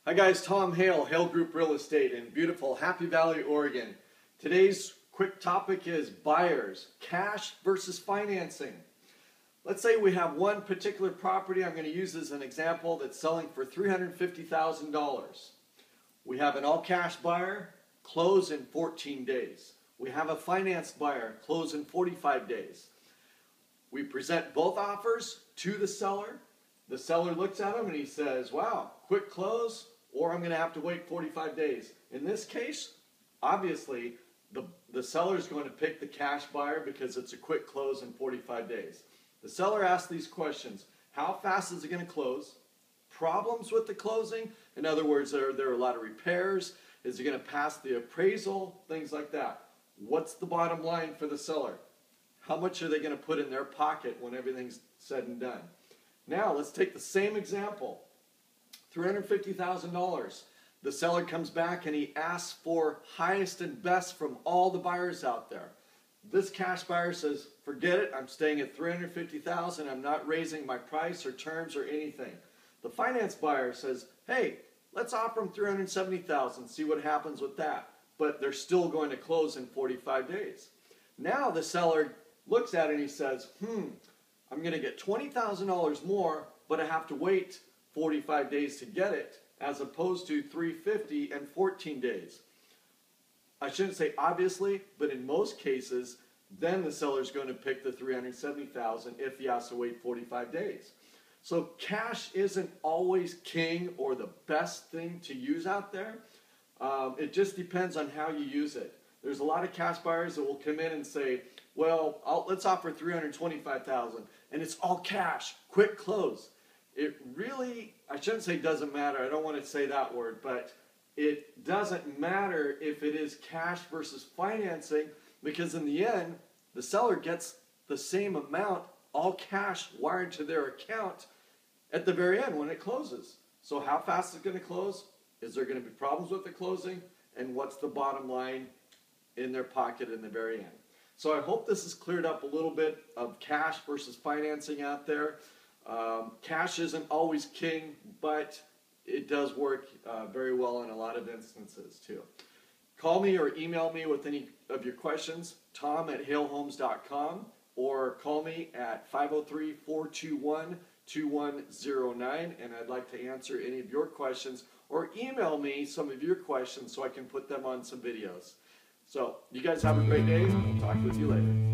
Hi guys, Tom Hale, Hale Group Real Estate in beautiful Happy Valley, Oregon. Today's quick topic is buyers, cash versus financing. Let's say we have one particular property I'm going to use as an example that's selling for $350,000. We have an all-cash buyer, close in 14 days. We have a financed buyer, close in 45 days. We present both offers to the seller. The seller looks at them and he says, wow, quick close, or I'm going to have to wait 45 days. In this case, obviously, the seller is going to pick the cash buyer because it's a quick close in 45 days. The seller asks these questions. How fast is it going to close? Problems with the closing? In other words, are there a lot of repairs? Is it going to pass the appraisal? Things like that. What's the bottom line for the seller? How much are they going to put in their pocket when everything's said and done? Now, let's take the same example. $350,000. The seller comes back and he asks for highest and best from all the buyers out there. This cash buyer says, forget it, I'm staying at $350,000, I'm not raising my price or terms or anything. The finance buyer says, hey, let's offer them $370,000, see what happens with that. But they're still going to close in 45 days. Now the seller looks at it and he says, I'm going to get $20,000 more, but I have to wait 45 days to get it, as opposed to $350,000 and 14 days. I shouldn't say obviously, but in most cases, then the seller's going to pick the $370,000 if he has to wait 45 days. So cash isn't always king or the best thing to use out there. It just depends on how you use it. There's a lot of cash buyers that will come in and say, well, let's offer $325,000 and it's all cash, quick close. It really, I shouldn't say doesn't matter, I don't want to say that word, but it doesn't matter if it is cash versus financing, because in the end, the seller gets the same amount, all cash, wired to their account at the very end when it closes. So how fast is it going to close? Is there going to be problems with the closing? And what's the bottom line in their pocket in the very end? So I hope this has cleared up a little bit of cash versus financing out there. Cash isn't always king, but it does work very well in a lot of instances too. Call me or email me with any of your questions, tom@halehomes.com, or call me at 503-421-2109, and I'd like to answer any of your questions, or email me some of your questions so I can put them on some videos. So you guys have a great day, and I'll talk with you later.